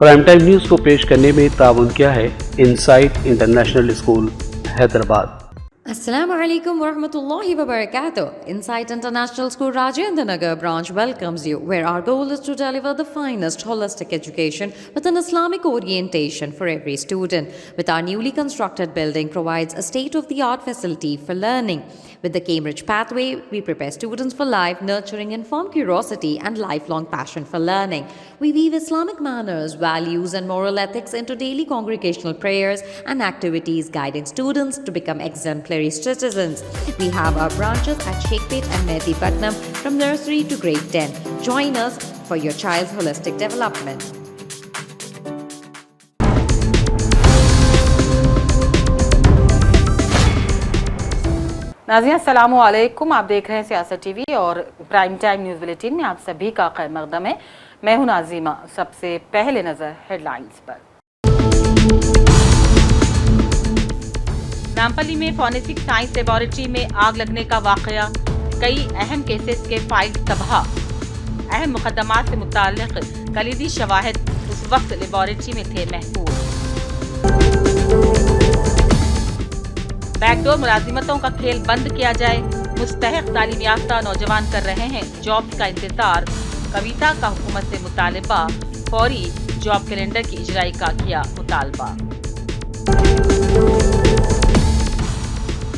Prime time news को पेश करने में ताउन किया है insight international school Hyderabad. Assalamu alaikum warahmatullahi wabarakatuh. Insight International School Rajendra Nagar branch welcomes you, where our goal is to deliver the finest holistic education with an Islamic orientation for every student. With our newly constructed building provides a state-of-the-art facility for learning. With the Cambridge Pathway, we prepare students for life, nurturing informed curiosity and lifelong passion for learning. We weave Islamic manners, values, and moral ethics into daily congregational prayers and activities, guiding students to become exemplary citizens. We have our branches at Sheikpet and Mehdipatnam from nursery to grade 10. Join us for your child's holistic development. नाज़रीन अस्सलामु अलैकुम, आप देख रहे हैं सियासत TV और prime time news bulletin में आप सभी का खैर मकदम है। मैं हूं नाज़िमा। सबसे पहले नज़र हेडलाइंस पर। नामपल्ली में फॉरेंसिक साइंस लेबोरेटरी में आग लगने का वाकया, कई अहम केसेस के फाइल तबाह। अहम मुकदमात से मुताल्लिक कलीदी शवाहिद उस वक्त लेबोरेटरी में थे महफूज। बैकडोर मुलाजिमतों का खेल बंद किया जाए, मुस्तहक तालीम याफ्ता नौजवान कर रहे हैं जॉब का इंतजार। कविता का हुकूमत से मुतालबा, फौरी जॉब कैलेंडर की इजराई का किया मुतालबा।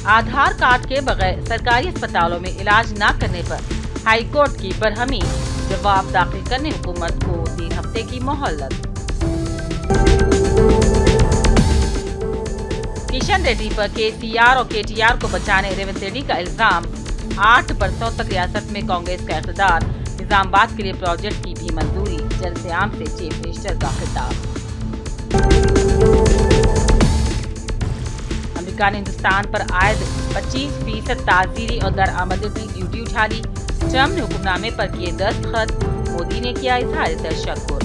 आधार कार्ड के बगैर सरकारी अस्पतालों में इलाज न करने पर हाईकोर्ट की बरहमी, जवाब दाखिल करने हुकूमत को 3 हफ्ते की मोहलत। किशन रेड्डी पर केसीआर और केटीआर को बचाने रेवंत रेड्डी का इल्जाम। 8 बरसों तक रियासत में कांग्रेस का इक़्तिदार, निजामाबाद के लिए प्रोजेक्ट की भी मंजूरी। जलसे आम से चीफ मिनिस्टर का खिताब। अमेरिका ने हिंदुस्तान पर आयद 25% ताज़ीरी और दरआमदी ड्यूटी उठा ली। ट्रम्प ने हुक्मनामे पर किए दस्तखत, मोदी ने किया इज़हार तशक्कुर।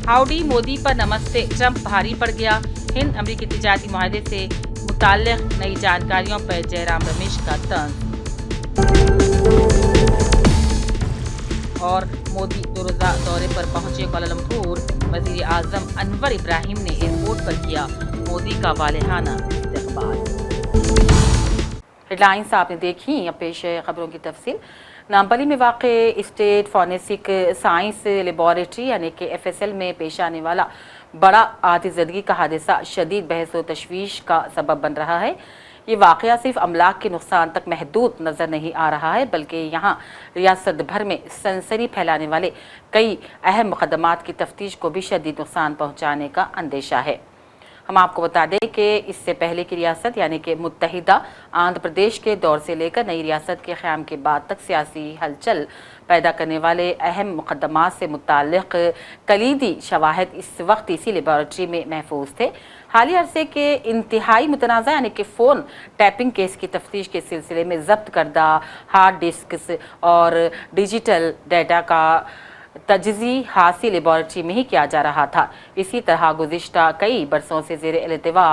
हाउडी मोदी पर नमस्ते ट्रंप भारी पड़ गया। हिंद अमेरिकी तिजारती मुआहदे से मुताल्लिक नई जानकारियों पर जयराम रमेश का तंज। और मोदी 2 रोज़ा दौरे पर पहुंचे कुआलालंपुर। वज़ीर आज़म अनवर इब्राहिम ने एयरपोर्ट पर किया मोदी का वालेहाना इस्तकबाल। हेडलाइंस आपने देखी, अब पेश है खबरों की तफसील। नामपल्ली में वाक़े स्टेट फॉरेंसिक साइंस लेबॉरेटरी यानी कि FSL में पेश आने वाला बड़ा आतिज़दगी का हादसा शदीद बहस व तशवीश का सबब बन रहा है। ये वाक़या सिर्फ अमलाक के नुकसान तक महदूद नज़र नहीं आ रहा है, बल्कि यहाँ रियासत भर में सनसनी फैलाने वाले कई अहम मुकदमात की तफ्तीश को भी शदीद नुकसान पहुँचाने का अंदेशा है। हम आपको बता दें कि इससे पहले की रियासत यानी कि मुत्तहिदा आंध्र प्रदेश के दौर से लेकर नई रियासत के क़याम के बाद तक सियासी हलचल पैदा करने वाले अहम मुकदमात से मुताल्लिक कलीदी शवाहिद इस वक्त इसी लेबॉरेटरी में महफूज थे। हालिया अरसे के इंतहाई मुतनाज़ा यानी कि फ़ोन टैपिंग केस की तफ्तीश के सिलसिले में जब्त करदा हार्ड डिस्क और डिजिटल डाटा का तजज़ी हासिल लेबॉरेटरी में ही किया जा रहा था। इसी तरह गुज़िश्ता कई बरसों से ज़ेर इल्तिवा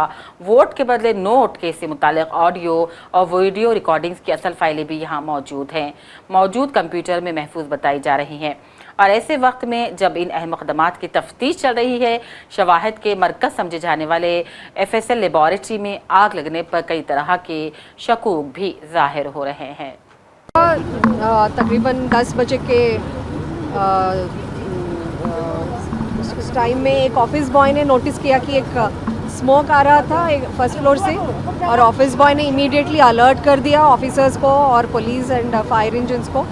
वोट के बदले नोट केस से मुताल्लिक़ ऑडियो और वीडियो रिकॉर्डिंग्स की असल फाइलें भी यहाँ मौजूद हैं, मौजूद कंप्यूटर में महफूज बताई जा रही हैं। और ऐसे वक्त में जब इन अहम मुक़दमात की तफ्तीश चल रही है, शवाहिद के मरकज़ समझे जाने वाले FSL लेबॉरेटरी में आग लगने पर कई तरह के शकूक भी ज़ाहिर हो रहे हैं। तकरीबन 10 बजे के उस टाइम में एक ऑफिस बॉय ने नोटिस किया कि एक स्मोक आ रहा था एक फर्स्ट फ्लोर से, और ऑफिस बॉय ने इमीडिएटली अलर्ट कर दिया ऑफिसर्स को और पुलिस एंड फायर इंजन्स को।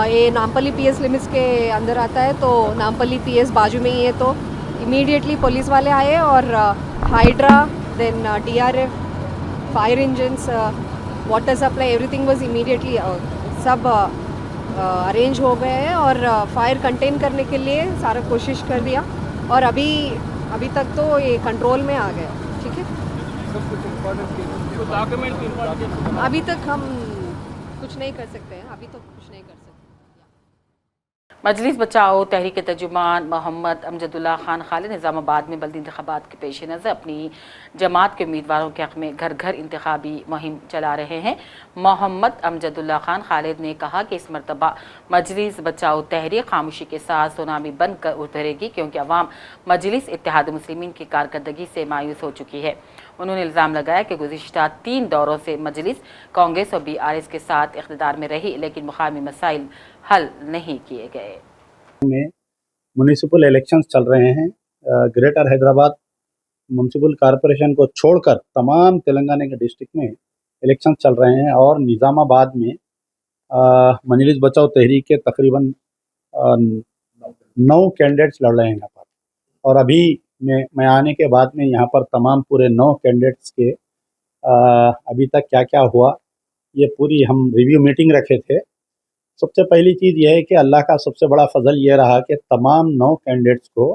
ये नामपल्ली PS लिमिट्स के अंदर आता है, तो नामपल्ली PS बाजू में ही है, तो इमीडिएटली पुलिस वाले आए और hydra then DRF fire engines water supply everything was immediately सब अरेंज हो गए हैं और फायर कंटेन करने के लिए सारा कोशिश कर दिया, और अभी तक तो ये कंट्रोल में आ गया। ठीक है, अभी तक हम कुछ नहीं कर सकते हैं, अभी तो कुछ नहीं कर सकते। मजलिस बचाओ तहरीक के तर्जुमान मोहम्मद अमजदुल्ला खान खालिद निज़ामाबाद में बल्दी इंतखाबात के पेश नज़र अपनी जमात के उम्मीदवारों के हक़ में घर घर इंतखाबी मुहिम चला रहे हैं। मोहम्मद अमजदुल्ला खान खालिद ने कहा कि इस मरतबा मजलिस बचाओ तहरीक खामोशी के साथ सुनामी बनकर उभरेगी, क्योंकि अवाम मजलिस इत्तेहाद मुस्लिमीन की कारकर्दगी से मायूस हो चुकी है। उन्होंने इल्ज़ाम लगाया कि गुज़िश्ता 3 दौरों से मजलिस कांग्रेस और BRS के साथ इक़्तिदार में रही, लेकिन मुकामी मसाइल हल नहीं किए गए। में म्युनिसिपल इलेक्शंस चल रहे हैं। ग्रेटर हैदराबाद म्युनिसिपल कॉरपोरेशन को छोड़कर तमाम तेलंगाना के डिस्ट्रिक्ट में इलेक्शन चल रहे हैं और निज़ामाबाद में मजलिस बचाओ तहरीक के तकरीबन 9 कैंडिडेट्स लड़ रहे हैं यहाँ पर। और अभी मैं आने के बाद में यहाँ पर तमाम पूरे 9 कैंडिडेट्स के अभी तक क्या क्या हुआ ये पूरी हम रिव्यू मीटिंग रखे थे। सबसे पहली चीज़ यह है कि अल्लाह का सबसे बड़ा फजल ये रहा कि तमाम 9 कैंडिडेट्स को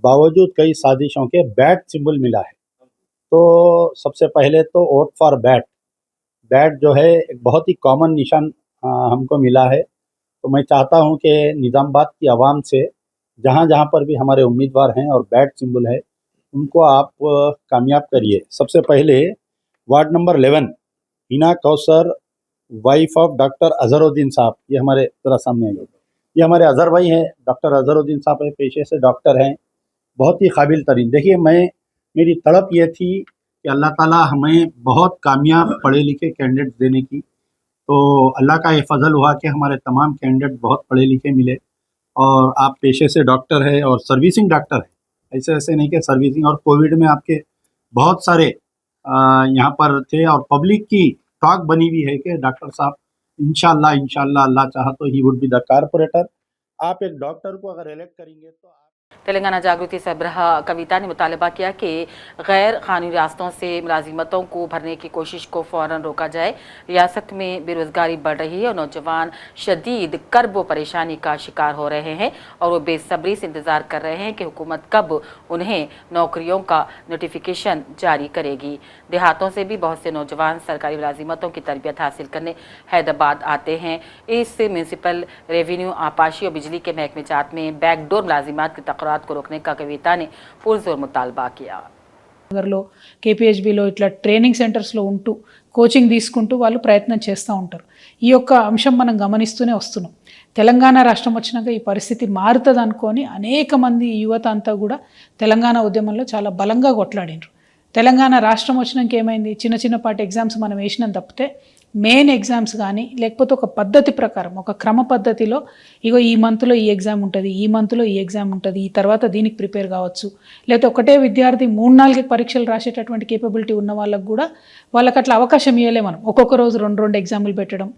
बावजूद कई साजिशों के बैट सिंबल मिला है। तो सबसे पहले तो वोट फॉर बैट जो है एक बहुत ही कॉमन निशान हमको मिला है। तो मैं चाहता हूं कि निज़ामाबाद की आवाम से जहां जहां पर भी हमारे उम्मीदवार हैं और बैट सिंबल है उनको आप कामयाब करिए। सबसे पहले ward number 11 Hina Kausar wife of doctor Azharuddin साहब, ये हमारे ज़रा सामने आइए। ये हमारे अजहर भाई हैं, डॉक्टर अजहरुद्दीन साहब है, पेशे से डॉक्टर हैं, बहुत ही काबिल तरीन। देखिए मेरी तड़प ये थी कि अल्लाह ताला हमें बहुत कामयाब पढ़े लिखे कैंडिडेट देने की। तो अल्लाह का ये फजल हुआ कि हमारे तमाम कैंडिडेट बहुत पढ़े लिखे मिले। और आप पेशे से डॉक्टर है और सर्विसिंग डॉक्टर है, ऐसे नहीं कि सर्विसिंग। और कोविड में आपके बहुत सारे यहाँ पर थे और पब्लिक की टॉक बनी हुई है कि डॉक्टर साहब इंशाल्लाह अल्लाह चाहा तो he would be the corporator. आप एक डॉक्टर को अगर इलेक्ट करेंगे तो आप तेलंगाना जागृति सरबराह कविता ने मुतालबा किया कि गैर कानूनी रास्तों से मुलाजिमतों को भरने की कोशिश को फ़ौरन रोका जाए। रियासत में बेरोज़गारी बढ़ रही है और नौजवान शदीद कर्ब व परेशानी का शिकार हो रहे हैं और वो बेसब्री से इंतज़ार कर रहे हैं कि हुकूमत कब उन्हें नौकरियों का नोटिफिकेशन जारी करेगी। देहातों से भी बहुत से नौजवान सरकारी मुलाजिमतों की तरबियत हासिल करने हैदराबाद आते हैं। इस म्यूनसिपल रेवेन्यू, आपाशी और बिजली के महकमे जात में बैकडोर मुलाजिमात की तकरार को रोकने का कविता ने पुरजोर मुतालबा किया। నగర్లో కేపీహెచ్బిలో ఇట్లా ట్రైనింగ్ సెంటర్స్లో ఉంటూ కోచింగ్ తీసుకుంటూ వాళ్ళు ప్రయత్నం చేస్తూ ఉంటారు. ఈ యొక్క అంశం మనం గమనిస్తూనే వస్తున్నాం. తెలంగాణ రాష్ట్రం వచ్చినాక ఈ పరిస్థితి మారుతుంది అనుకొని అనేక మంది యువత అంతా కూడా తెలంగాణ ఉద్యమంలో చాలా బలంగా కొట్లాడినారు. తెలంగాణ రాష్ట్రం వచ్చినాక ఏమైంది, చిన్నపాటి ఎగ్జామ్స్ మనం వేసినాం తప్పితే మెయిన్ ఎగ్జామ్స్ కానీ లేకపోతే ఒక పద్ధతి ప్రకారం ఒక క్రమ పద్ధతిలో ఇగో ఈ మంత్లో ఈ ఎగ్జామ్ ఉంటుంది, ఈ మంత్లో ఈ ఎగ్జామ్ ఉంటుంది, ఈ తర్వాత దీనికి ప్రిపేర్ కావచ్చు. లేకపోతే ఒకటే విద్యార్థి 3-4 పరీక్షలు రాసేటటువంటి కేపబిలిటీ ఉన్న వాళ్ళకు కూడా వాళ్ళకి అట్లా అవకాశం ఇవ్వలే. మనం ఒక్కొక్క రోజు 2 ఎగ్జాములు పెట్టడం,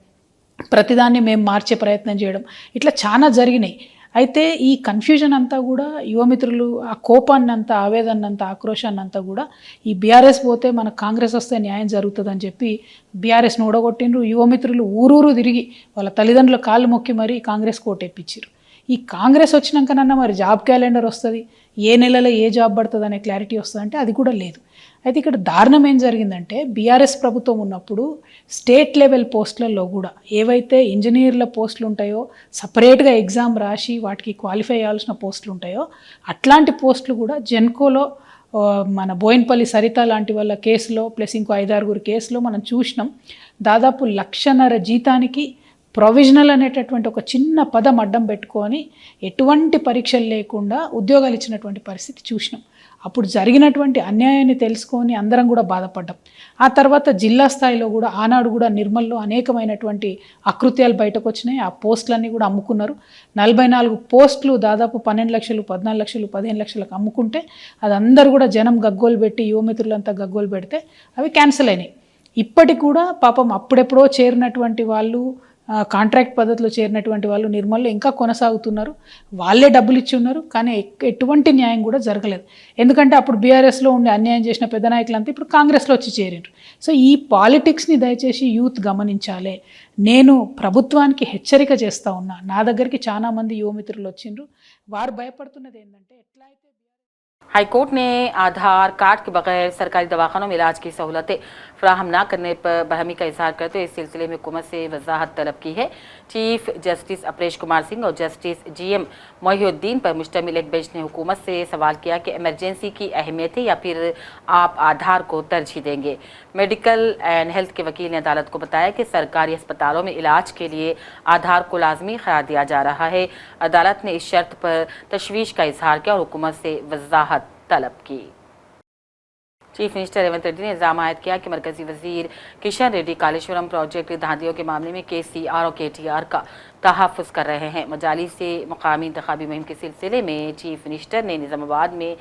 ప్రతిదాన్ని మేము మార్చే ప్రయత్నం చేయడం, ఇట్లా చాలా జరిగినాయి. అయితే ఈ కన్ఫ్యూజన్ అంతా కూడా యువమిత్రులు ఆ కోపాన్ని అంతా, ఆవేదనంతా, ఆక్రోశాన్ని అంతా కూడా ఈ బీఆర్ఎస్ పోతే మన కాంగ్రెస్ వస్తే న్యాయం జరుగుతుందని చెప్పి బీఆర్ఎస్ను ఓడగొట్టిండ్రు. యువమిత్రులు ఊరూరు తిరిగి వాళ్ళ తల్లిదండ్రుల కాళ్ళు మొక్కి మరీ కాంగ్రెస్ కోటెప్పించారు. ఈ కాంగ్రెస్ వచ్చినాకనన్నా మరి జాబ్ క్యాలెండర్ వస్తుంది, ఏ నెలలో ఏ జాబ్ పడుతుంది అనే క్లారిటీ వస్తుందంటే అది కూడా లేదు. అయితే ఇక్కడ దారుణం ఏం జరిగిందంటే బీఆర్ఎస్ ప్రభుత్వం ఉన్నప్పుడు స్టేట్ లెవెల్ పోస్టులలో కూడా ఏవైతే ఇంజనీర్ల పోస్టులు ఉంటాయో, సపరేట్గా ఎగ్జామ్ రాసి వాటికి క్వాలిఫై అయ్యాల్సిన పోస్టులు ఉంటాయో అట్లాంటి పోస్టులు కూడా జెన్కోలో మన బోయిన్పల్లి సరిత లాంటి వాళ్ళ కేసులో ప్లస్ ఇంకో 5-6 కేసులో మనం చూసినాం. దాదాపు 1,50,000 జీతానికి ప్రొవిజనల్ అనేటటువంటి ఒక చిన్న పదం అడ్డం పెట్టుకొని ఎటువంటి పరీక్షలు లేకుండా ఉద్యోగాలు ఇచ్చినటువంటి పరిస్థితి చూసినాం. అప్పుడు జరిగినటువంటి అన్యాయాన్ని తెలుసుకొని అందరం కూడా బాధపడ్డాం. ఆ తర్వాత జిల్లా స్థాయిలో కూడా ఆనాడు కూడా నిర్మల్లో అనేకమైనటువంటి అకృత్యాలు బయటకు వచ్చినాయి. ఆ పోస్టులన్నీ కూడా అమ్ముకున్నారు. 44 పోస్టులు దాదాపు 12 లక్షలు, 14 లక్షలు, 15 లక్షలకు అమ్ముకుంటే అది అందరూ కూడా జనం గగ్గోలు పెట్టి, యువమిత్రులంతా గగ్గోలు పెడితే అవి క్యాన్సిల్ అయినాయి. ఇప్పటికి కూడా పాపం అప్పుడెప్పుడో చేరినటువంటి వాళ్ళు, కాంట్రాక్ట్ పద్ధతిలో చేరినటువంటి వాళ్ళు నిర్మల్లో ఇంకా కొనసాగుతున్నారు. వాళ్ళే డబ్బులు ఇచ్చి ఉన్నారు, కానీ ఎటువంటి న్యాయం కూడా జరగలేదు. ఎందుకంటే అప్పుడు బీఆర్ఎస్లో ఉండి అన్యాయం చేసిన పెద్ద నాయకులంతా ఇప్పుడు కాంగ్రెస్లో వచ్చి చేరిండ్రు. సో ఈ పాలిటిక్స్ని దయచేసి యూత్ గమనించాలి. నేను ప్రభుత్వానికి హెచ్చరిక చేస్తూ ఉన్నా. నా దగ్గరికి చాలామంది యువమిత్రులు వచ్చిండ్రు. వారు భయపడుతున్నది ఏంటంటే ఎట్లా అయితే हाईकोर्ट ने आधार कार्ड के बगैर सरकारी दवाखानों में इलाज की सहूलतें फराहम न करने पर बरहमी का इजहार करते हुए इस सिलसिले में हुकूमत से वजाहत तलब की है। चीफ जस्टिस अपरेश कुमार सिंह और जस्टिस GM मोहिउद्दीन पर मुश्तमिल एक बेंच ने हुकूमत से सवाल किया कि इमरजेंसी की अहमियत है या फिर आप आधार को तरजीह देंगे। मेडिकल एंड हेल्थ के वकील ने अदालत को बताया कि सरकारी अस्पतालों में इलाज के लिए आधार को लाजमी करार दिया जा रहा है। अदालत ने इस शर्त पर तशवीश का इजहार किया और हुकूमत से वजाहत तलब की। चीफ मिनिस्टर रेवंत रेड्डी ने इल्जाम आयद किया कि मरकजी वजीर किशन रेड्डी कालेश्वरम प्रोजेक्ट धांधियों के मामले में KCR और KTR का तहफ़्फ़ुज़ कर रहे हैं। मजाली से मुकामी इंतखाबी मुहिम के सिलसिले में चीफ मिनिस्टर ने निज़ामाबाद में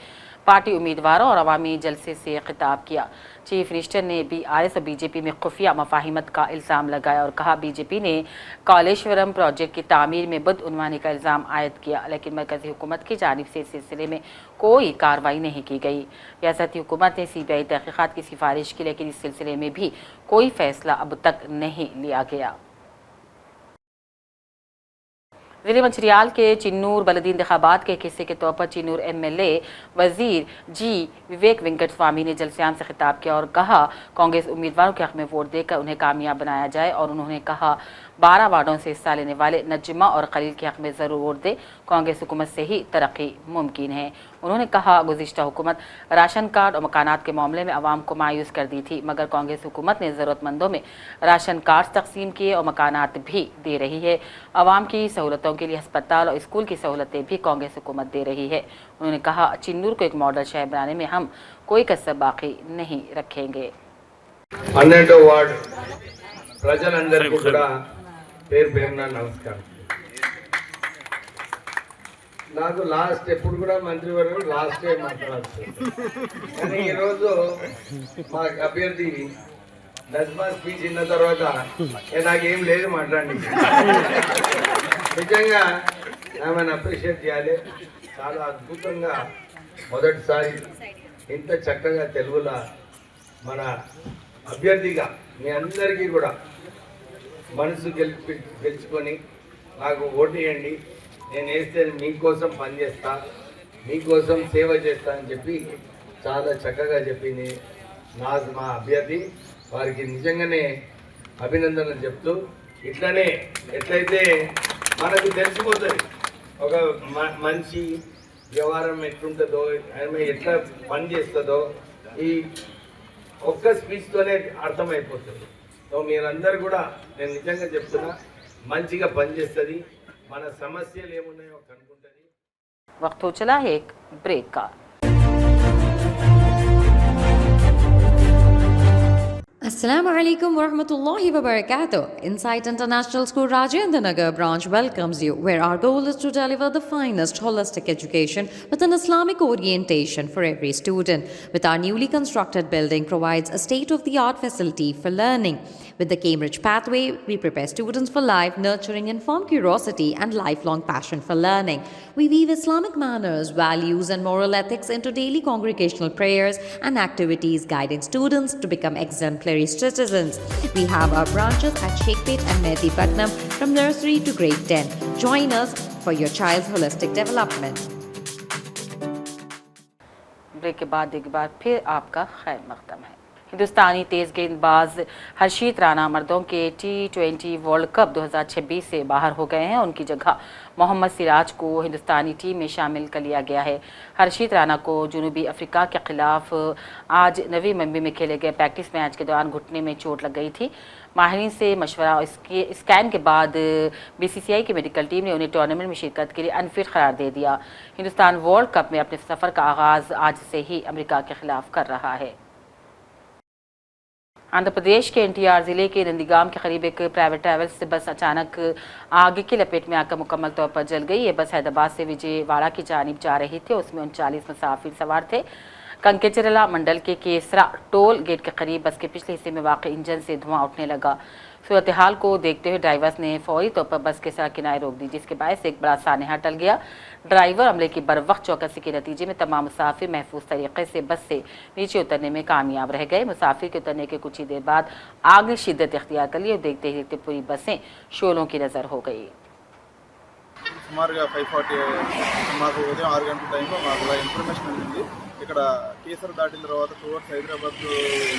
पार्टी उम्मीदवारों और अवामी जलसे से खिताब किया। चीफ मिनिस्टर ने BRS और BJP में खुफिया मफाहिमत का इल्ज़ाम लगाया और कहा BJP ने कालेश्वरम प्रोजेक्ट की तामीर में बदउनवानी का इल्ज़ाम आयद किया, लेकिन मरकज़ी हुकूमत की जानिब से इस सिलसिले में कोई कार्रवाई नहीं की गई। रियासती हुकूमत ने CBI तहक़ीक़ात की सिफारिश की, लेकिन इस सिलसिले में भी कोई फ़ैसला अब तक नहीं लिया गया। ज़िले मंचिरियाल के चिन्नूर बलदी इंतखाबात के एक हिस्से के तौर पर चिन्नूर MLA वजीर G विवेक वेंकट स्वामी ने जलसियान से खिताब किया और कहा कांग्रेस उम्मीदवारों के हक़ में वोट देकर उन्हें कामयाब बनाया जाए और उन्होंने कहा 12 वार्डों से हिस्सा लेने वाले नजमा और खलील के हक़ में ज़रूर वोट दे, कांग्रेस हुकूमत से ही तरक्की मुमकिन है। उन्होंने कहा गुज़िश्ता हुकूमत राशन कार्ड और मकानात के मामले में आवाम को मायूस कर दी थी, मगर कांग्रेस हुकूमत ने ज़रूरतमंदों में राशन कार्ड तकसीम किए और मकानात भी दे रही है। आवाम की सहूलतों के लिए अस्पताल और स्कूल की सहूलतें भी कांग्रेस हुकूमत दे रही है। उन्होंने कहा चिन्नूर को एक मॉडल शहर बनाने में हम कोई कसर बाकी नहीं रखेंगे। 12వ వార్డ్ ప్రజలందరికీ కూడా పేరు పేరున నమస్కారం। నాకు లాస్ట్ ఎప్పుడు కూడా మంత్రివర్గం లాస్ట్ మాట్లాడాల్సి, కానీ ఈరోజు మా అభ్యర్థి నజ్మా స్పీచ్ ఇన్న తర్వాత నాకేం లేదు మాట్లాడండి। నిజంగా ఆమెను అప్రిషియేట్ చేయాలి। చాలా అద్భుతంగా మొదటిసారి ఇంత చక్కగా తెలుగులో మన అభ్యర్థిగా మీ అందరికీ కూడా మనసు గెలుచుకొని నాకు ఓటేయండి, నేను వేస్తే మీకోసం పనిచేస్తా, మీకోసం సేవ చేస్తా అని చెప్పి చాలా చక్కగా చెప్పింది మా అభ్యర్థి। వారికి నిజంగానే అభినందనలు చెప్తూ, ఇట్లనే ఎట్లయితే మనకు తెలిసిపోతుంది ఒక మంచి వ్యవహారం ఎట్లుంటుందో, ఆమె ఎట్లా పని చేస్తుందో ఈ ఒక్క స్పీచ్తోనే అర్థమైపోతుంది। సో మీరందరూ కూడా నేను నిజంగా చెప్తున్నా మంచిగా పనిచేస్తుంది, మన సమస్యలు ఏమున్నాయో కనుక్కుంటుంది। वक्त हो चला है एक ब्रेक का। Assalamu alaikum warahmatullahi wabarakatuh. Insight International School Rajendra Nagar branch welcomes you, where our goal is to deliver the finest holistic education with an Islamic orientation for every student. With our newly constructed building provides a state-of-the-art facility for learning. With the Cambridge pathway, we prepare students for life, nurturing informed curiosity and lifelong passion for learning. We weave Islamic manners, values and moral ethics into daily congregational prayers and activities, guiding students to become exemplary citizens. We have our branches at Sheikhpet and Mehdipatnam from nursery to grade 10. Join us for your child's holistic development. Break के बाद एक बार फिर आपका खैर मकदम है। हिंदुस्तानी तेज गेंदबाज हर्षित राणा मर्दों के T20 वर्ल्ड कप 2026 से बाहर हो गए हैं। उनकी जगह मोहम्मद सिराज को हिंदुस्तानी टीम में शामिल कर लिया गया है। हर्षित राणा को जनूबी अफ्रीका के खिलाफ आज नवी मुंबई में खेले गए प्रैक्टिस मैच के दौरान घुटने में चोट लग गई थी। माहिरीन से मशवरा और स्कैन के बाद BCCI की मेडिकल टीम ने उन्हें टूर्नामेंट में शिरकत के लिए अनफिट करार दे दिया। हिंदुस्तान वर्ल्ड कप में अपने सफ़र का आगाज़ आज से ही अमेरिका के खिलाफ कर रहा है। आंध्र प्रदेश के NTR ज़िले के नंदीगाम के करीब एक प्राइवेट ट्रैवल्स से बस अचानक आग की लपेट में आकर मुकम्मल तौर पर जल गई। ये बस हैदराबाद से विजयवाड़ा की जानिब जा रही थी। उसमें 39 मुसाफिर सवार थे। कंकेचरला मंडल के केसरा टोल गेट के करीब बस के पिछले हिस्से में वाक़ इंजन से धुआं उठने लगा। सूरत हाल को देखते हुए ड्राइवर्स ने फौरी तौर पर बस के सड़क किनारे रोक दी, जिसके बायस एक बड़ा सानहा टल गया। ड्राइवर अमले की बरवक्त चौकसी के नतीजे में तमाम मुसाफिर महफूज तरीके से बस से नीचे उतरने में कामयाब रह गए। मुसाफिर के उतरने के कुछ ही देर बाद आग ने शिद्दत इख्तियार कर ली और देखते ही देखते पूरी बसें शोलों की नज़र हो गई। సుమారుగా 5:40 మాకు ఉదయం 6 గంటల టైంలో మాకు ఇలా ఇన్ఫర్మేషన్ అందింది. ఇక్కడ కేసర దాటిన తర్వాత టువర్డ్స్ హైదరాబాద్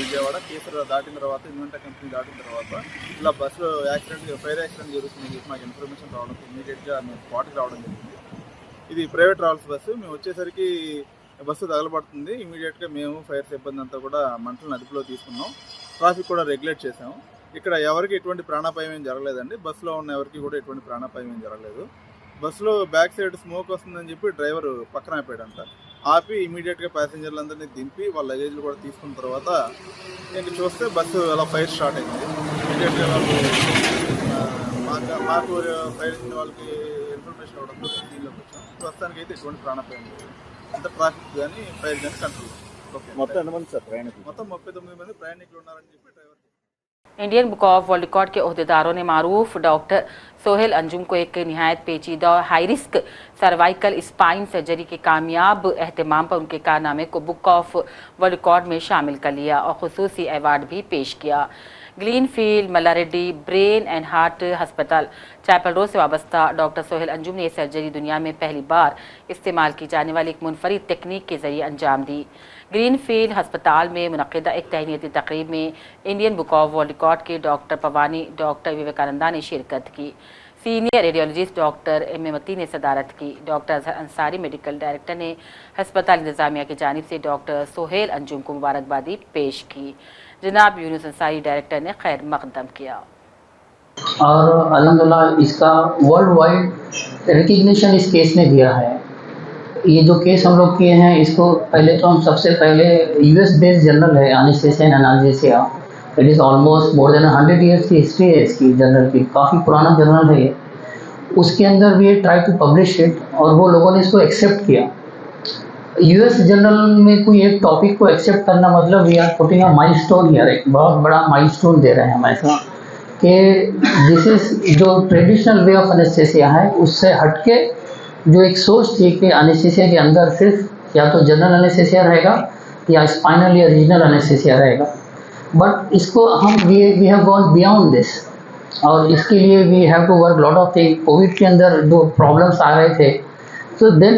విజయవాడ, కేసర దాటిన తర్వాత ఇన్వెంటా కంపెనీ దాటిన తర్వాత ఇలా బస్సు ఫైర్ యాక్సిడెంట్ జరుగుతుందని చెప్పి మాకు ఇన్ఫర్మేషన్ రావడం, ఇమీడియట్గా మేము స్పాట్కి రావడం జరిగింది. ఇది ప్రైవేట్ ట్రావెల్స్ బస్సు. మేము వచ్చేసరికి బస్సు తగలబడుతుంది. ఇమీడియట్గా మేము ఫైర్ సిబ్బంది అంతా కూడా మంటలను అదుపులో తీసుకున్నాం. ట్రాఫిక్ కూడా రెగ్యులేట్ చేసాము. ఇక్కడ ఎవరికి ఎటువంటి ప్రాణాపాయం ఏం జరగలేదండి. బస్సులో ఉన్న ఎవరికి కూడా ఎటువంటి ప్రాణాపాయం ఏం జరగలేదు. బస్సులో బ్యాక్ సైడ్ స్మోక్ వస్తుందని చెప్పి డ్రైవర్ పక్కన ఆపాడంట. ఆపి ఇమీడియట్గా ప్యాసింజర్లందరినీ దింపి వాళ్ళ లగేజ్లు కూడా తీసుకున్న తర్వాత ఇంక చూస్తే బస్సు అలా ఫైర్ స్టార్ట్ అయింది. ఇమీడియట్గా వాళ్ళు మాకు ఫైర్ ఇచ్చిన వాళ్ళకి ఇన్ఫర్మేషన్ ఇవ్వడంతో దీనిలోకి వచ్చాం. ప్రస్తుతానికి అయితే ఎటువంటి ప్రాణాపాయం లేదు. అంత ట్రాఫిక్ కానీ ఫైర్ కానీ కంట్రోల్. ఓకే, మొత్తం ఎంతమంది సార్ ప్రయాణికులు? మొత్తం 39 మంది ప్రయాణికులు ఉన్నారని చెప్పి driver. Indian book of world record के ओहदेदारों ने मारूफ डॉक्टर सोहेल अंजुम को एक निहायत पेचीदा और high risk cervical spine surgery के कामयाब एहतमाम पर उनके कारनामे को बुक ऑफ वर्ल्ड रिकॉर्ड में शामिल कर लिया और खुसूसी अवार्ड भी पेश किया। Greenfield Malla Reddy brain and heart अस्पताल चैपल रोड से वाबस्ता डॉक्टर सोहेल अंजुम ने यह सर्जरी दुनिया में पहली बार इस्तेमाल की जाने वाली एक मुनफरिद तकनीक के जरिए अंजाम दी। ग्रीनफील्ड अस्पताल में मुनक़िदा एक तहनीती तकरीब में Indian book of world record के डॉक्टर पवानी, डॉक्टर विवेकानंदा ने शिरकत की। सीनियर रेडियोलॉजिस्ट डॉक्टर एमती ने सदारत की। Doctor Azhar Ansari medical director ने अस्पताल इंतज़ामिया की जानिब से डॉक्टर सोहेल अंजुम को मुबारकबादी पेश की। जनाब यूनुस अंसारी डायरेक्टर ने खैर मकदम किया। और अल्हम्दुलिल्लाह इसका वर्ल्ड वाइड रिकग्निशन इस केस में दिया है। ये जो केस हम लोग किए हैं इसको पहले तो हम सबसे पहले यूएस बेस्ड जर्नल है anaesthesia and analgesia. It is almost more than 100 years की हिस्ट्री है इसकी जर्नल की, काफ़ी पुराना जर्नल है ये। उसके अंदर we try to publish it और वो लोगों ने इसको एक्सेप्ट किया। यूएस जर्नल में कोई एक टॉपिक को एक्सेप्ट करना मतलब we are putting a milestone here, एक बहुत बड़ा माइलस्टोन दे रहे हैं हम ऐसा कि दिस इज़ जो ट्रेडिशनल वे ऑफ एनेस्थीसिया है उससे हटके जो एक सोच थी कि एनेस्थीसिया के अंदर सिर्फ या तो जनरल एनेस्थीसिया रहेगा या स्पाइनल या रीजनल एनेस्थीसिया रहेगा, बट इसको हम we have gone beyond this और इसके लिए we have to work lot of thing. Covid के अंदर जो प्रॉब्लम्स आ रहे थे, so then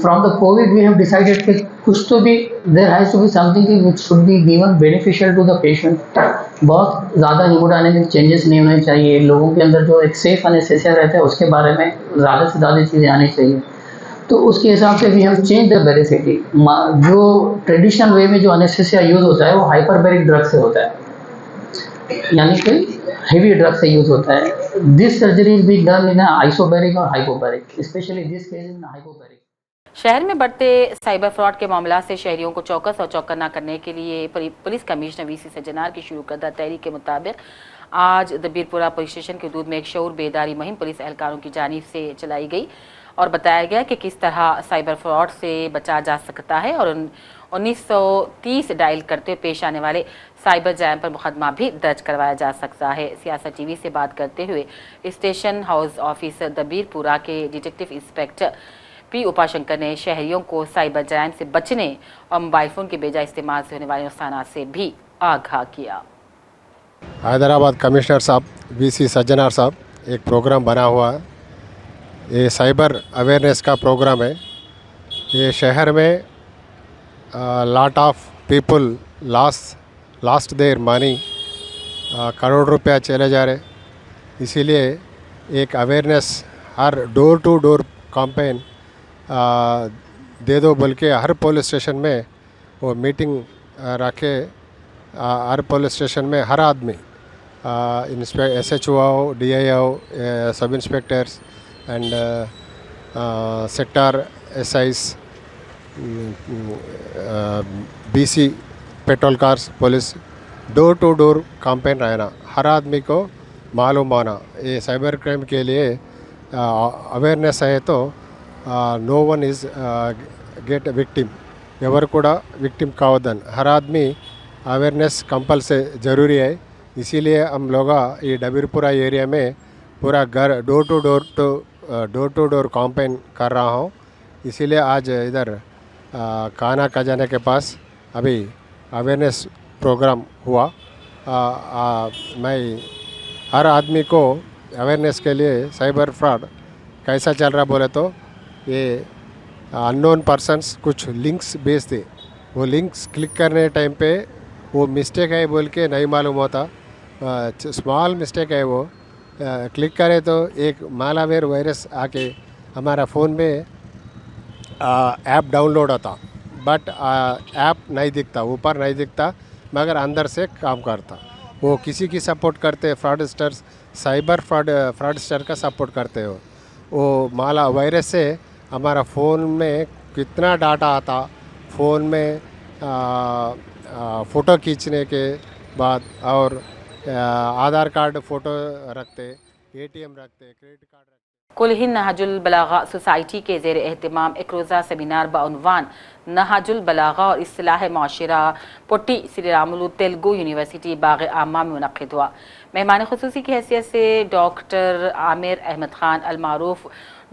from the COVID we have decided कि कुछ तो भी there has to be something which should be given beneficial to the patient। बहुत ज़्यादा हेमोडायनेमिक चेंजेस नहीं होने चाहिए, लोगों के अंदर जो एक सेफ एनेस्थीसिया रहता है उसके बारे में ज़्यादा से ज़्यादा चीज़ें आनी चाहिए। तो उसके हिसाब से we have change the veracity. जो ट्रेडिशनल वे में जो एनेस्थीसिया यूज़ होता है वो हाइपरबैरिक ड्रग से होता है, यानी कि हेवी ड्रग से यूज़ होता है। This surgery is being done in isobaric और हाइपोबैरिक, स्पेशली दिस केस इन हाइपोबैरिक। शहर में बढ़ते साइबर फ्रॉड के मामला से शहरियों को चौकस और चौकन्ना करने के लिए पुलिस कमिश्नर वीसी सज्जनार की शुरू करदा तहरीक के मुताबिक आज दबीरपुरा पुलिस स्टेशन के हदूद में एक शऊर बेदारी मुहिम पुलिस एहलकारों की जानिब से चलाई गई और बताया गया कि किस तरह साइबर फ्रॉड से बचा जा सकता है और 1930 डायल करते हुए पेश आने वाले साइबर जैम पर मुकदमा भी दर्ज करवाया जा सकता है। सियासत टीवी से बात करते हुए स्टेशन हाउस ऑफिसर दबीरपुरा के डिटेक्टिव इंस्पेक्टर पी उपाशंकर ने शहरियों को साइबर जैम से बचने और मोबाइल फ़ोन के बेजा इस्तेमाल से होने वाले नुकसान से भी आगाह किया। हैदराबाद कमिश्नर साहब वीसी सज्जनार साहब एक प्रोग्राम बना हुआ है, ये साइबर अवेयरनेस का प्रोग्राम है। ये शहर में lot of people lost their money, crore रुपया चले जा रहे, इसीलिए एक अवेयरनेस हर डोर टू डोर कैंपेन दे दो बोल के हर पुलिस स्टेशन में वो मीटिंग रखे। हर पुलिस स्टेशन में हर आदमी SHO, DIO, सब inspectors and sector SIs, BC patrol cars police door to door campaign रहना, हर आदमी को मालूम होना। ये साइबर क्राइम के लिए अवेयरनेस है तो no one is get victim, ever कूड़ा विक्टिम कावदन, हर आदमी अवेयरनेस कंपल्सरी ज़रूरी है। इसीलिए हम लोग ये डबीरपुरा एरिया में पूरा घर डोर टू डोर कैंपेन कर रहा हूँ। इसीलिए आज इधर काना खजाने के पास अभी अवेयरनेस प्रोग्राम हुआ। मैं हर आदमी को अवेयरनेस के लिए साइबर फ्रॉड कैसा चल रहा बोले तो ये अननोन पर्सन्स कुछ लिंक्स भेजते, वो लिंक्स क्लिक करने टाइम पे वो मिस्टेक है बोल के नहीं मालूम होता, स्मॉल मिस्टेक है वो, क्लिक करे तो एक मालावेयर वायरस आके हमारा फ़ोन में ऐप डाउनलोड होता, बट ऐप नहीं दिखता, ऊपर नहीं दिखता मगर अंदर से काम करता। वो किसी की सपोर्ट करते, फ्रॉडस्टर्स, साइबर फ्रॉडस्टर का सपोर्ट करते हो। वो माला वायरस से हमारा फ़ोन में कितना डाटा आता, फ़ोन में फ़ोटो खींचने के बाद और आधार कार्ड फ़ोटो रखते, ATM रखते, क्रेडिट कार्ड रखते। कुल हिंद नहजुल बलागा सोसाइटी के ज़ेर एहतमाम एक रोज़ा सेमिनार बाउनवान नहजुल बलागा और इस्लाह माशरा पुट्टी श्री रामुलु तेलुगु यूनिवर्सिटी बाग आमा में मुनक़िद हुआ। मेहमान खुसूसी की हैसियत से डॉक्टर आमिर अहमद ख़ान अलमारूफ,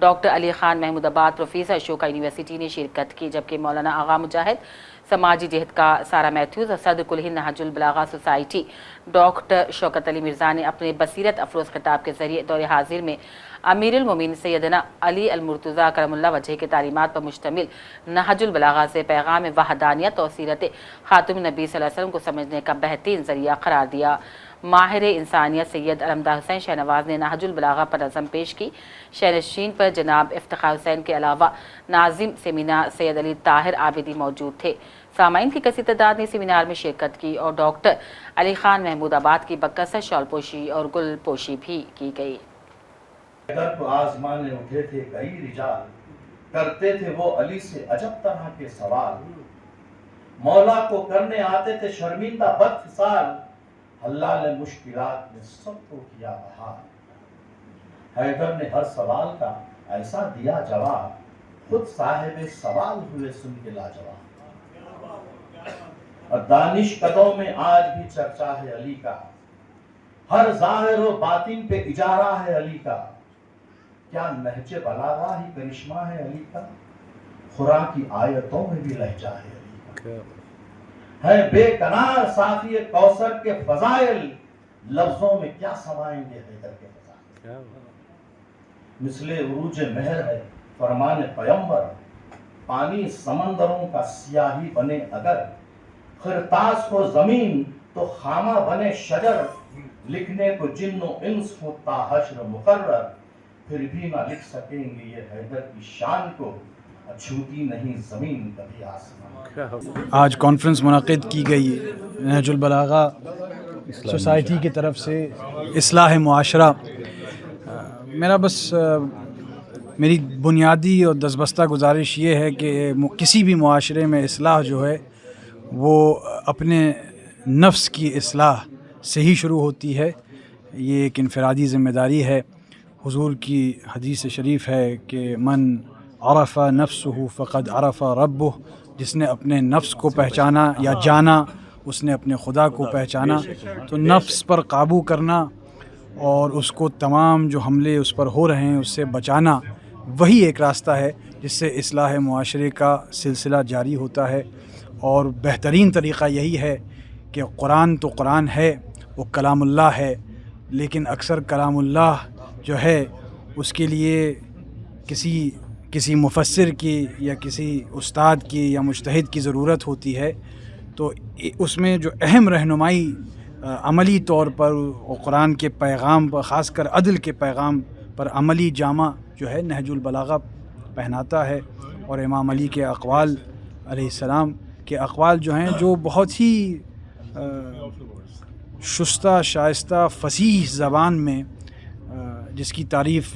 doctor Ali Khan Mahmudabad professor Ashoka university ने शिरकत की, जबकि मौलाना आगा मुजाहिद समाजी जहद का सारा मैथ्यूज़ और सदर कुल हिंद नहजुल बलागा सोसाइटी डॉक्टर शौकत अली मिर्ज़ा ने अपने बसीरत अफरोज़ खिताब के ज़रिए दौरे हाजिर में अमीरुल मोमिन सैयदना अली अल मुर्तज़ा करमुल्लाह वजह के तालीमात पर मुश्तमिल नहजुल बलागा से पैगाम वहदानियत और सीरत खातुम नबी सल्लल्लाहु अलैहि वसल्लम को समझने का बेहतरीन ज़रिया करार दिया। माहिर इंसानियत सैयद अलमदा हुसैन शहनवाज ने नहजुल बलागा पर नज़म पेश की। शहनशीन पर जनाब इफ्तिखार हुसैन के अलावा नाजिम सेमिनार सैयद अली ताहिर आबिदी मौजूद थे। सामाइन की कसी तादाद ने सेमिनार में शिरकत की और डॉक्टर अली ख़ान महमूदाबाद की बकसर शॉलपोशी और गुलपोशी भी की गई। तो आसमान में उठे थे कई रिजाल, करते थे वो अली से अजब तरह के सवाल, मौला को करने आते थे शर्मिंदा बदफिसाल, हल्लाल मुश्किलात ने सबको किया बहाल। हैदर ने हर सवाल का ऐसा दिया जवाब, खुद साहिब सवाल हुए सुन के लाजवाब। और दानिश कदों में आज भी चर्चा है अली का, हर जाहिर व बातिन पे इजारा है अली का। क्या नहजे बलागा ही करिश्मा है अली का, खुरान की आयतों में भी लहजा है अली का। है बेकरार साफी कौसर के फजाइल, लफ्जों में क्या समाएंगे हैदर के फजाइल। मिसले उरूज महर है फरमान पैगंबर, पानी समंदरों का सियाही बने अगर, खिरतास को जमीन तो खामा बने शजर, लिखने को जिन्नो इंस हो ताहश्र मुकर्रर, फिर भी ना लिख सकेंगे ये हैदर की शान को, छूती नहीं जमीन कभी आसमान। आज कॉन्फ्रेंस मुनक़िद की गई नहजुल बलागा सोसाइटी की तरफ से इस्लाह मुआशरा। मेरा बस मेरी बुनियादी और दसबस्ता गुजारिश ये है कि किसी भी मुआशरे में इस्लाह जो है वो अपने नफ्स की इस्लाह से ही शुरू होती है। ये एक इनफरादी ज़िम्मेदारी है। हुजूर की हदीस शरीफ है कि मन अरफ़ा नफ्सहु फ़क़द अरफ़ा रब्बुह, जिसने अपने नफ्स को पहचाना या जाना उसने अपने खुदा को पहचाना। तो नफ्स पर काबू करना और उसको तमाम जो हमले उस पर हो रहे हैं उससे बचाना, वही एक रास्ता है जिससे इस्लाह मुआशरे का सिलसिला जारी होता है। और बेहतरीन तरीक़ा यही है कि कुरान तो कुरान है, वो कलामुल्लाह है, लेकिन अक्सर कलामुल्लाह जो है उसके लिए किसी मुफस्सिर की या किसी उस्ताद की या मुज्तहिद की ज़रूरत होती है। तो उसमें जो अहम रहनुमाई अमली तौर पर कुरान के पैगाम पर, ख़ासकर अदल के पैगाम पर अमली जामा जो है नहजुल बलागा पहनाता है। और इमाम अली के अक़वाल अलैहिस्सलाम के अक़वाल जो हैं, जो बहुत ही शुस्ता शाइस्ता फ़सीह ज़बान में जिसकी तारीफ़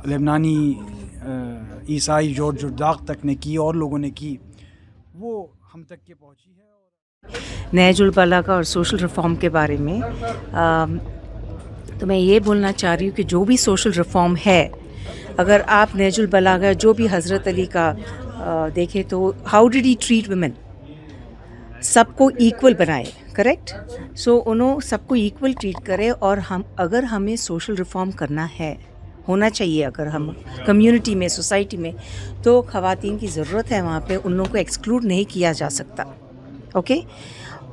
लेबनानी ईसाई जॉर्ज जुर्दाक तक ने की और लोगों ने की, वो हम तक के पहुँची है। नहजुल बलागा और सोशल रिफ़ॉर्म के बारे में तो मैं ये बोलना चाह रही हूँ कि जो भी सोशल रिफ़ॉर्म है, अगर आप नहजुल बलागा जो भी हज़रत अली का देखें तो how did he treat women, सबको इक्वल बनाए, करेक्ट। सो उन्होंने सबको इक्वल ट्रीट करे। और अगर हमें सोशल रिफ़ॉर्म करना है, होना चाहिए, अगर हम कम्युनिटी में, सोसाइटी में, तो ख़वातीन की ज़रूरत है वहाँ पे, उन लोगों को एक्सक्लूड नहीं किया जा सकता, ओके।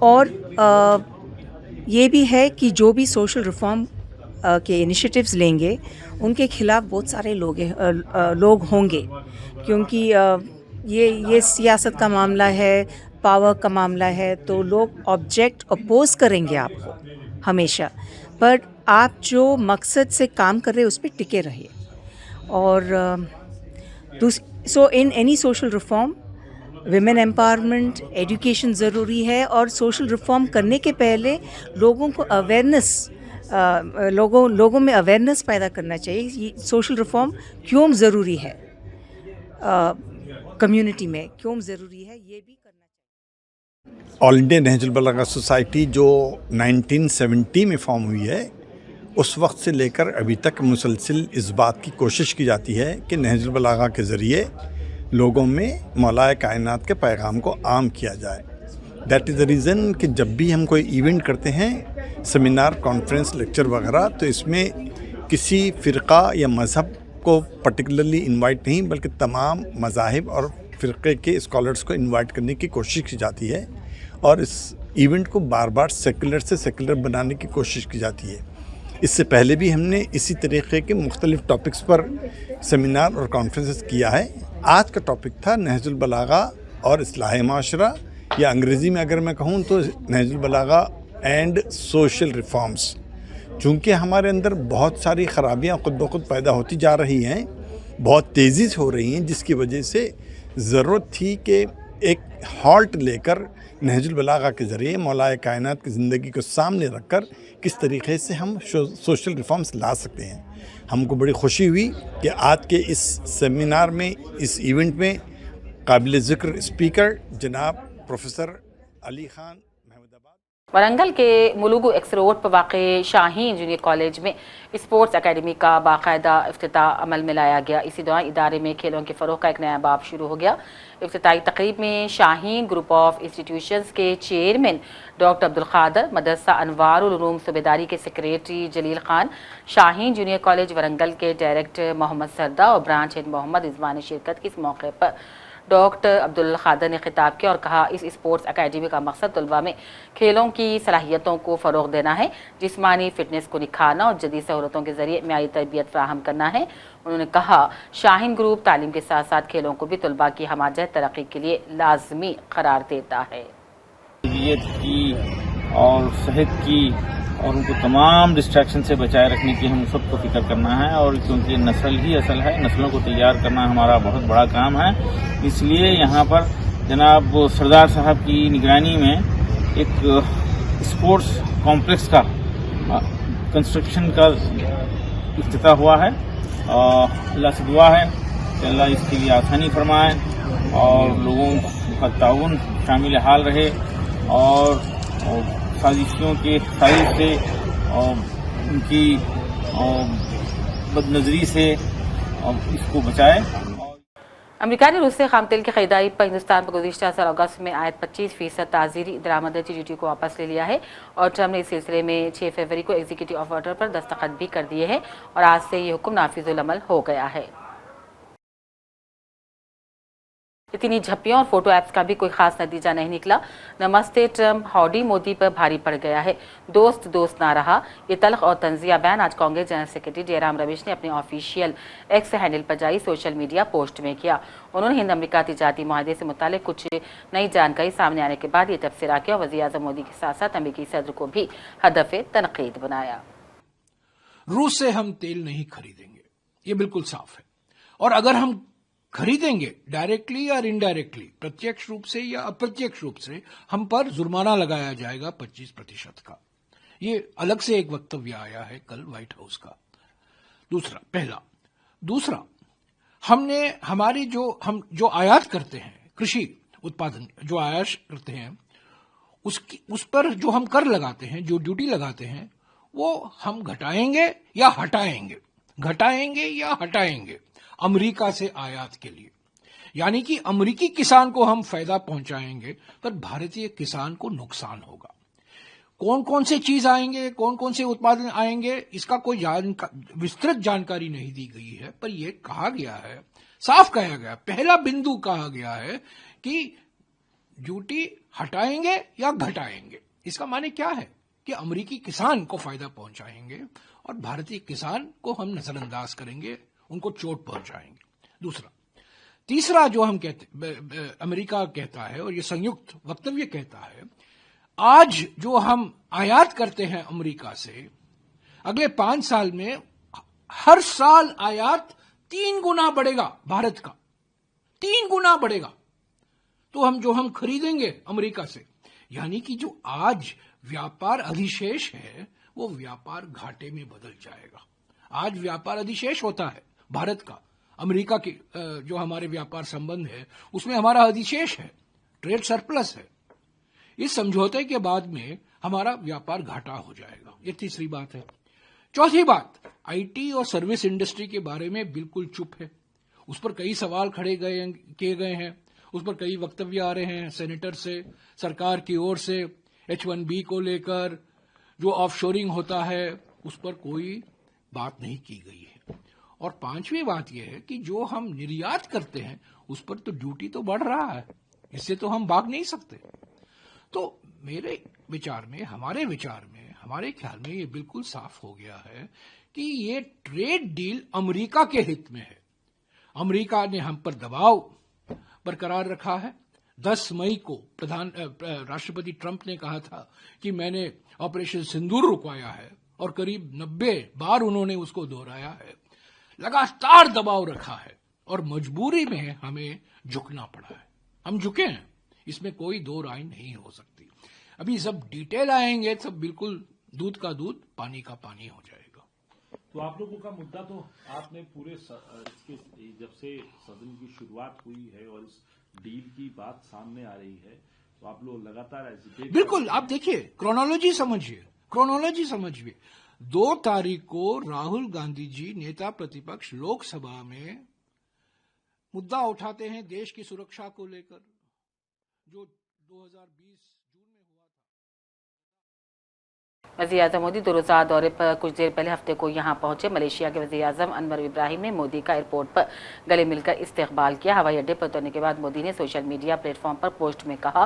और ये भी है कि जो भी सोशल रिफ़ॉर्म के इनिशिएटिव्स लेंगे उनके खिलाफ बहुत सारे लोग होंगे, क्योंकि ये सियासत का मामला है, पावर का मामला है, तो लोग ऑब्जेक्ट अपोज करेंगे आपको हमेशा। पर आप जो मकसद से काम कर रहे हैं उस पर टिके रहिए। और so in any social reform women empowerment, education ज़रूरी है। और सोशल रिफॉर्म करने के पहले लोगों को अवेयरनेस लोगों में अवेयरनेस पैदा करना चाहिए। ये सोशल रिफॉर्म क्यों ज़रूरी है, कम्युनिटी में क्यों ज़रूरी है, ये भी करना चाहिए। ऑल इंडिया नहजुल बलागा सोसाइटी जो 1970 में फॉर्म हुई है, उस वक्त से लेकर अभी तक मुसलसिल इस बात की कोशिश की जाती है कि नहजुल बलागा के ज़रिए लोगों में मौलाए कायनात के पैगाम को आम किया जाए। दैट इज़ द रीज़न कि जब भी हम कोई इवेंट करते हैं, सेमिनार, कॉन्फ्रेंस, लेक्चर वगैरह, तो इसमें किसी फ़िरका या मज़हब को पर्टिकुलरली इनवाइट नहीं, बल्कि तमाम मज़ाहिब और फ़िरक़े के स्कॉलर्स को इनवाइट करने की कोशिश की जाती है। और इस इवेंट को बार बार सेकुलर से सेकुलर बनाने की कोशिश की जाती है। इससे पहले भी हमने इसी तरीके के मुख्तलिफ़ टॉपिक्स पर सेमिनार और कॉन्फ्रेंसेस किया है। आज का टॉपिक था नहजुल बलागा और इस्लाह माशरा, या अंग्रेज़ी में अगर मैं कहूँ तो नहजुल बलागा एंड सोशल रिफॉर्म्स। चूँकि हमारे अंदर बहुत सारी ख़राबियाँ खुद ब खुद पैदा होती जा रही हैं, बहुत तेज़ी से हो रही हैं, जिसकी वजह से ज़रूरत थी कि एक हॉल्ट लेकर नहजुल बलागा के ज़रिए मौलाए कायनात की ज़िंदगी को सामने रखकर किस तरीके से हम सोशल रिफॉर्म्स ला सकते हैं। हमको बड़ी खुशी हुई कि आज के इस सेमिनार में, इस इवेंट में काबिल ज़िक्र स्पीकर जनाब प्रोफेसर अली खान वरंगल के मुलुगु एक्स रोड पर वाक़ शाहीन जूनियर कॉलेज में स्पोर्ट्स एकेडमी का बाकायदा इफ्तिताह अमल में लाया गया। इसी दौरान इदारे में खेलों के फ़रोग़ का एक नया बाब शुरू हो गया। इफ्तिताही तकरीब में शाहीन ग्रुप ऑफ इंस्टीट्यूशंस के चेयरमैन डॉक्टर अब्दुल ख़ादर, मदरसा अनवारुल उलूम सूबेदारी के सेक्रेटरी जलील खान, शाहीन जूनियर कॉलेज वरंगल के डायरेक्टर मोहम्मद सरदा और ब्रांच हेड मोहम्मद रिजवान ने शिरकत की। इस मौके पर डॉक्टर अब्दुल ख़ादर ने खिताब किया और कहा, इस स्पोर्ट्स एकेडमी का मकसद तलबा में खेलों की सलाहियतों को फ़रोग़ देना है, जिस्मानी फ़िटनेस को निखारना और जदीद सहूलतों के ज़रिए मेयारी तरबियत फ़राहम करना है। उन्होंने कहा, शाहीन ग्रुप तालीम के साथ साथ खेलों को भी तलबा की हमाजत तरक्की के लिए लाजमी करार देता है। तरबियत की और सेहत की और उनको तमाम डिस्ट्रैक्शन से बचाए रखने की हम सबको फिक्र करना है। और क्योंकि नस्ल ही असल है, नस्लों को तैयार करना हमारा बहुत बड़ा काम है, इसलिए यहाँ पर जनाब सरदार साहब की निगरानी में एक स्पोर्ट्स कॉम्प्लेक्स का कंस्ट्रक्शन का इफ्तिताह हुआ है। अल्लाह से दुआ है कि अल्लाह इसके लिए आसानी फरमाए और लोगों का ताउन शामिल हाल रहे और साजिशों के साइज से और उनकी बदनजरी से इसको बचाए। अमेरिका ने रूस से खाम तेल की खरीदारी पर हिंदुस्तान पर गुज़िश्ता साल अगस्त में आयत 25% ताज़ीरी दरामदती ड्यूटी को वापस ले लिया है और ट्रम्प ने इस सिलसिले में 6 फरवरी को एग्जीक्यूटिव ऑर्डर पर दस्तखत भी कर दिए हैं और आज से ये हुक्म नाफिजुल अमल हो गया है। इतनी झप्पियों और फोटो ऐप्स का भी कोई खास नतीजा नहीं निकला। नमस्ते ट्रम्प, हाउडी मोदी पर भारी पड़ गया है। दोस्त दोस्त ना रहा, ये तल्ख और तंजिया बयान आज कांग्रेस जनरल सेक्रेटरी जयराम रमेश ने अपने ऑफिशियल एक्स हैंडल पर जारी सोशल मीडिया पोस्ट में किया। उन्होंने हिंद अमेरिका तिजारती मुआहदे से मुतालिक कुछ नई जानकारी सामने आने के बाद ये तबसरा किया। वज़ीर आज़म मोदी के साथ साथ अमेरिकी सदर को भी हदफ तनकीद बनाया। रूस से हम तेल नहीं खरीदेंगे, ये बिल्कुल साफ है। और अगर हम खरीदेंगे डायरेक्टली या इनडायरेक्टली, प्रत्यक्ष रूप से या अप्रत्यक्ष रूप से, हम पर जुर्माना लगाया जाएगा 25% का। ये अलग से एक वक्तव्य आया है कल व्हाइट हाउस का। दूसरा हमने हमारी हम जो आयात करते हैं, कृषि उत्पादन जो आयात करते हैं, उस पर जो हम कर लगाते हैं, जो ड्यूटी लगाते हैं, वो हम घटाएंगे या हटाएंगे अमेरिका से आयात के लिए। यानी कि अमेरिकी किसान को हम फायदा पहुंचाएंगे पर भारतीय किसान को नुकसान होगा। कौन कौन से चीज आएंगे, कौन कौन से उत्पादन आएंगे, इसका कोई विस्तृत जानकारी नहीं दी गई है, पर यह कहा गया है, साफ कहा गया, पहला बिंदु कहा गया है कि ड्यूटी हटाएंगे या घटाएंगे। इसका माने क्या है कि अमेरिकी किसान को फायदा पहुंचाएंगे और भारतीय किसान को हम नजरअंदाज करेंगे, उनको चोट पहुंचाएंगे। तीसरा जो हम कहते अमेरिका कहता है और ये संयुक्त वक्तव्य कहता है, आज जो हम आयात करते हैं अमेरिका से, अगले 5 साल में हर साल आयात 3 गुना बढ़ेगा, भारत का 3 गुना बढ़ेगा। तो हम खरीदेंगे अमेरिका से, यानी कि जो आज व्यापार अधिशेष है वो व्यापार घाटे में बदल जाएगा। आज व्यापार अधिशेष होता है भारत का, अमेरिका के जो हमारे व्यापार संबंध है उसमें हमारा अधिशेष है, ट्रेड सरप्लस है। इस समझौते के बाद में हमारा व्यापार घाटा हो जाएगा। ये तीसरी बात है। चौथी बात, आईटी और सर्विस इंडस्ट्री के बारे में बिल्कुल चुप है। उस पर कई सवाल किए गए हैं, उस पर कई वक्तव्य आ रहे हैं सेनेटर से, सरकार की ओर से, H1B को लेकर, जो ऑफशोरिंग होता है उस पर कोई बात नहीं की गई है। और पांचवी बात यह है कि जो हम निर्यात करते हैं उस पर तो ड्यूटी तो बढ़ रहा है, इससे तो हम भाग नहीं सकते। तो मेरे विचार में, हमारे ख्याल में ये बिल्कुल साफ हो गया है कि ये ट्रेड डील अमेरिका के हित में है। अमेरिका ने हम पर दबाव बरकरार रखा है। 10 मई को राष्ट्रपति ट्रंप ने कहा था कि मैंने ऑपरेशन सिंदूर रुकवाया है, और करीब 90 बार उन्होंने उसको दोहराया है। लगातार दबाव रखा है और मजबूरी में हमें झुकना पड़ा है। हम झुके हैं, इसमें कोई दो राय नहीं हो सकती। अभी सब डिटेल आएंगे, सब बिल्कुल दूध का दूध पानी का पानी हो जाएगा। तो आप लोगों का मुद्दा तो आपने पूरे इसके जब से सदन की शुरुआत हुई है और इस डील की बात सामने आ रही है, तो आप लोग लगातार एजिटेट। बिल्कुल, आप देखिए, क्रोनोलॉजी समझिए। 2 तारीख को राहुल गांधी जी नेता प्रतिपक्ष लोकसभा में मुद्दा उठाते हैं देश की सुरक्षा को लेकर, जो 2020 जून में हुआ था। वज़ीर-ए-आज़म मोदी 2 रोज़ा दौरे पर कुछ देर पहले हफ्ते को यहाँ पहुंचे। मलेशिया के वज़ीर-ए-आज़म अनवर इब्राहिम ने मोदी का एयरपोर्ट पर गले मिलकर इस्तकबाल किया। हवाई अड्डे पर उतरने के बाद मोदी ने सोशल मीडिया प्लेटफॉर्म पर पोस्ट में कहा,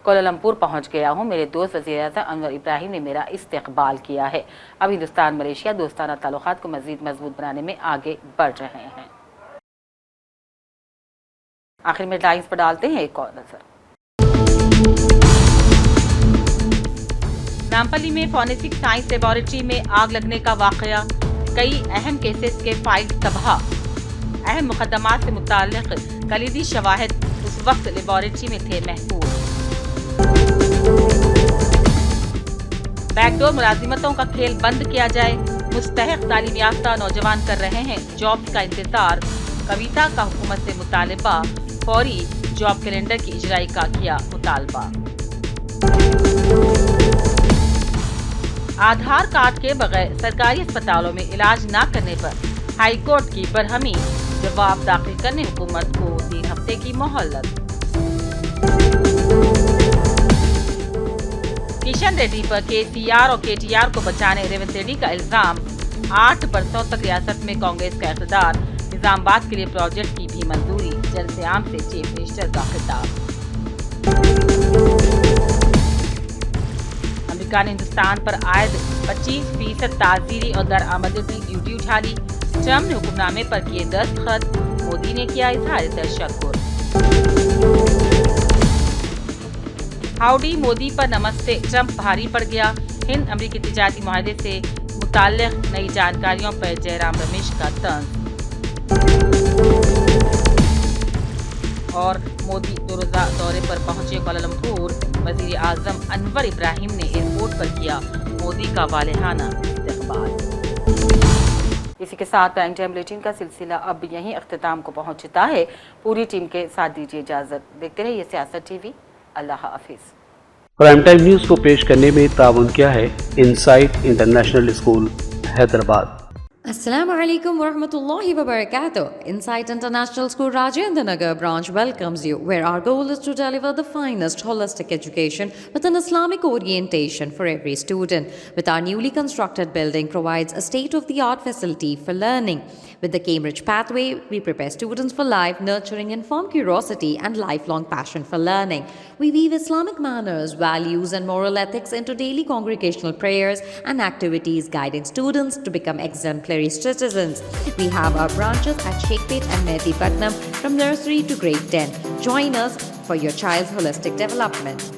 कोलालमपुर पहुंच गया हूं, मेरे दोस्त वज़ीर-ए-आज़म अनवर इब्राहिम ने मेरा इस्तकबाल किया है। अब हिंदुस्तान मलेशिया दोस्ताना ताल्लुकात को मज़ीद मजबूत बनाने में आगे बढ़ रहे हैं। आखिर में हेडलाइंस पर डालते हैं एक और नजर। नामपल्ली में फॉरेंसिक साइंस लेबोरेटरी में आग लगने का वाकया, कई अहम केसेस के फाइल तबाह। अहम मुकदमात से मुताल्लिक कलीदी शवाहिद उस वक्त लेबोरेटरी में थे महफूज। बैकडोर मुलाजिमतों का खेल बंद किया जाए, मुस्तहक तालीम याफ्ता नौजवान कर रहे हैं जॉब्स का इंतजार। कविता का हुकूमत से मुतालबा, फौरी जॉब कैलेंडर की इजराई का किया मुतालबा। आधार कार्ड के बगैर सरकारी अस्पतालों में इलाज न करने पर हाईकोर्ट की बरहमी, जवाब दाखिल करने हुकूमत को 3 हफ्ते की मोहलत। किशन रेड्डी पर केसीआर और केटीआर को बचाने रेवंत रेड्डी का इल्जाम। 8 बरसों तक रियासत में कांग्रेस का इक़्तिदार, निजामाबाद के लिए प्रोजेक्ट की भी मंजूरी। जलसे-आम से चीफ मिनिस्टर का खिताब। अमेरिका ने हिंदुस्तान पर आयद 25% ताज़ीरी और दरआमदी ड्यूटी उठा ली। ट्रंप ने हुक्मनामे पर किए दस्तखत, मोदी ने किया इज़हार तशक्कुर। हाउडी मोदी पर नमस्ते ट्रंप भारी पड़ गया। हिंद अमेरिकी तिजारती मुआहदे से मुताल्लिक़ नई जानकारियों पर जयराम रमेश का तंज। और मोदी 2 रोज़ा दौरे पर पहुंचे कुआलालंपुर। वज़ीर आज़म अनवर इब्राहिम ने एयरपोर्ट पर किया मोदी का वालेहाना इस्तकबाल। इसी के साथ प्राइम टाइम बुलेटिन का सिलसिला अब यहीं अख्तिताम को पहुंचता है। पूरी टीम के साथ दीजिए इजाजत। देखते रहिए सियासत टीवी। अल्लाह हाफिज। प्राइम टाइम न्यूज को पेश करने में ताउन किया है insight international school Hyderabad. Assalamu alaikum wa rahmatullahi wa barakatuh. Insight International School Rajendra Nagar branch welcomes you, where our goal is to deliver the finest holistic education with an Islamic orientation for every student. With our newly constructed building provides a state-of-the-art facility for learning, With the Cambridge Pathway, we prepare students for life, nurturing informed curiosity and lifelong passion for learning. We weave Islamic manners, values, and moral ethics into daily congregational prayers and activities, guiding students to become exemplary citizens. We have our branches at Sheikhpet and Mehdi Patnam from nursery to grade 10. Join us for your child's holistic development.